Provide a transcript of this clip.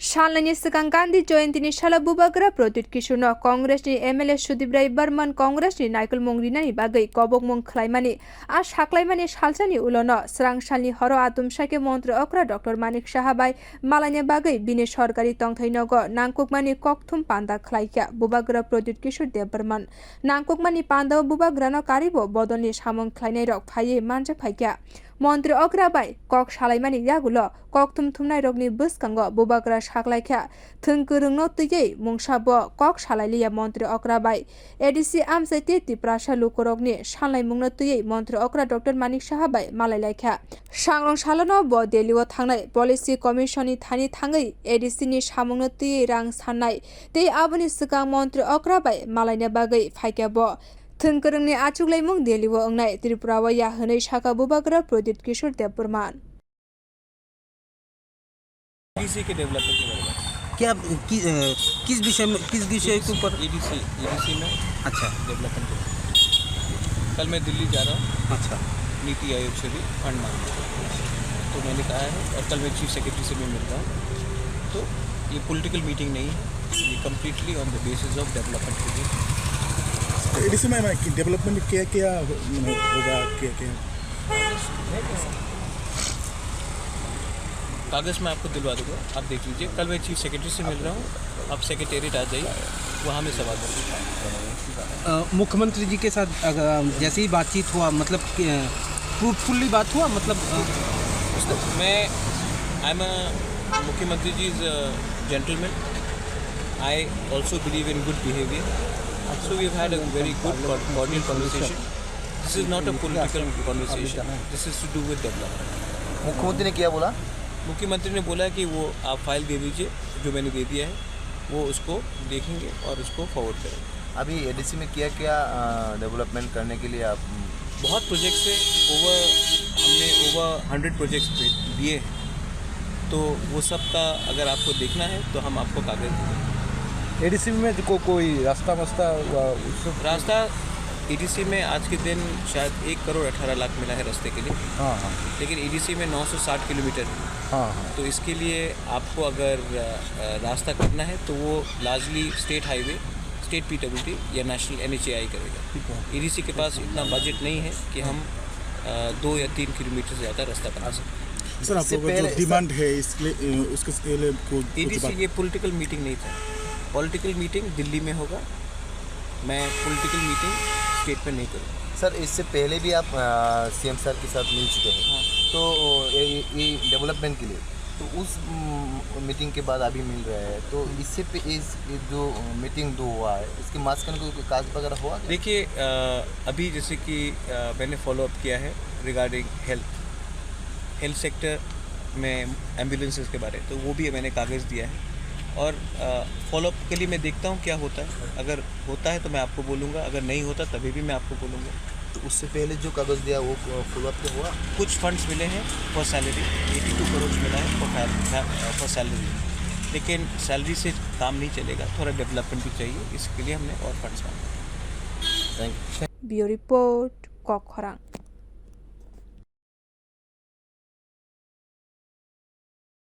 शालनि सिगां गांधी जयन्तीनि साला बुबाग्रा प्रद्युत किशोरनो कांग्रेसनि एमएलए सुदीप राय बर्मन कांग्रेसनि नायकुल मंग्रिनानि बागै कबकमं खलायमानि आ साख्लायमानि सालसानि उलनो स्रांसालनि हरो आतुमसाके मंत्री अक्रा डॉक्टर मानिक साहाबाय मालायनि बागै बिनि सरकारि तंथैनगो नांकुकमानि ककथुम पान्दा खलायख्या बुबाग्रा प्रद्युत किशोर देव बर्मन नांकुकमानि पान्दा बुबाग्रानो कारिबो बदलनि सामं खलायनाय रक फाये मानजा फायख्या मंत्री अक्रा बाय कक सालायमानि यागुलो ककथुम थुमनाय रगनि बुस्कांगो बुबाग्रा साख्लायख्या थोंगोरोंनो तुयै मुंसाबो कक सालायलिया मंत्री अक्रा बाय एडीसी आमसे तेति प्रासा लुकरगनि सालाय मुंनो तुयै मंत्री अक्रा डॉक्टर मानिक साहाबाय मालायलायख्या सांलं सालनो ब दिल्लीओ थांनाय पलिसि कमिशननि थानि थाङै एडीसी नि सामुंनो तुयै रां साननाय ते आबुनि सिगां मंत्री अक्रा बाय मालायनि बागै फायख्याबो थोंगोरोंनि आचुगलायमुं दिल्लीओ अंनाय त्रिपुराओ या हनै साखा बुबाग्रा प्रद्युत किशोर देव बर्मन एडीसी के डेवलपमेंट के बारे में क्या किस विषय के ऊपर एडीसी में अच्छा डेवलपमेंट के बारे में। कल मैं दिल्ली जा रहा हूँ अच्छा नीति आयोग से भी फंड मांगने, तो मैंने कहा है और कल मैं चीफ सेक्रेटरी से भी मिल रहा हूँ। तो ये पॉलिटिकल मीटिंग नहीं है, ये completely on the basis of development के लिए। एडीसी में डेवलपमेंट क्या होगा क्या कागज़ मैं आपको दिलवा दूंगा, आप देख लीजिए। कल मैं चीफ सेक्रेटरी से मिल रहा हूँ, आप सेक्रेटेरिएट आ जाइए, वहाँ में सवाल करेंगे। मुख्यमंत्री जी के साथ जैसे ही बातचीत हुआ मतलब फ्रूटफुली बात हुआ मतलब मैं आई एम मुख्यमंत्री ji is gentleman. I also believe in good behaviour, so we have had a very good cordial conversation. This is not a political conversation, this is to do with development. मुख्यमंत्री ने क्या बोला? मुख्यमंत्री ने बोला कि वो आप फाइल दे दीजिए, जो मैंने दे दिया है वो उसको देखेंगे और उसको फॉरवर्ड करेंगे। अभी एडीसी में क्या डेवलपमेंट करने के लिए आप बहुत प्रोजेक्ट्स है, हमने ओवर 100 प्रोजेक्ट्स दिए हैं, तो वो सब का अगर आपको देखना है तो हम आपको कागज़ देंगे। एडीसी में कोई रास्ता एडीसी में आज के दिन शायद 1 करोड़ 18 लाख मिला है रास्ते के लिए। हाँ लेकिन एडीसी में 960 किलोमीटर है। हाँ तो इसके लिए आपको अगर रास्ता करना है तो वो largely state highway, state PWD या नेशनल NHAI करेगा। एडीसी के पास इतना बजट नहीं है कि हम 2 या 3 किलोमीटर से ज़्यादा रास्ता बना सकें। सर, आपको जो डिमांड है इसके उसके लिए एडीसी ये पॉलिटिकल मीटिंग नहीं था। पॉलिटिकल मीटिंग दिल्ली में होगा, मैं पॉलिटिकल मीटिंग स्टेट में नहीं करूँगा। सर इससे पहले भी आप सीएम सर के साथ मिल चुके हैं। हाँ। तो ये डेवलपमेंट के लिए तो उस मीटिंग के बाद अभी मिल रहा है, तो इससे पे इस जो मीटिंग दो हुआ है इसके मास्कन को काज वगैरह हुआ? देखिए अभी जैसे कि मैंने फॉलोअप किया है रिगार्डिंग हेल्थ सेक्टर में एम्बुलेंसेस के बारे, तो वो भी मैंने कागज़ दिया है और फॉलोअप के लिए मैं देखता हूँ क्या होता है। अगर होता है तो मैं आपको बोलूँगा, अगर नहीं होता तभी भी मैं आपको बोलूँगा। तो उससे पहले जो कागज़ दिया वो फॉलोअप पे हुआ? कुछ फंड्स मिले हैं फॉर सैलरी, 82 करोड़ मिला है फॉर सैलरी, लेकिन सैलरी से काम नहीं चलेगा, थोड़ा डेवलपमेंट भी चाहिए, इसके लिए हमने और फंड्स मांगे। Thank you. ब्यूरो रिपोर्ट कक खरां।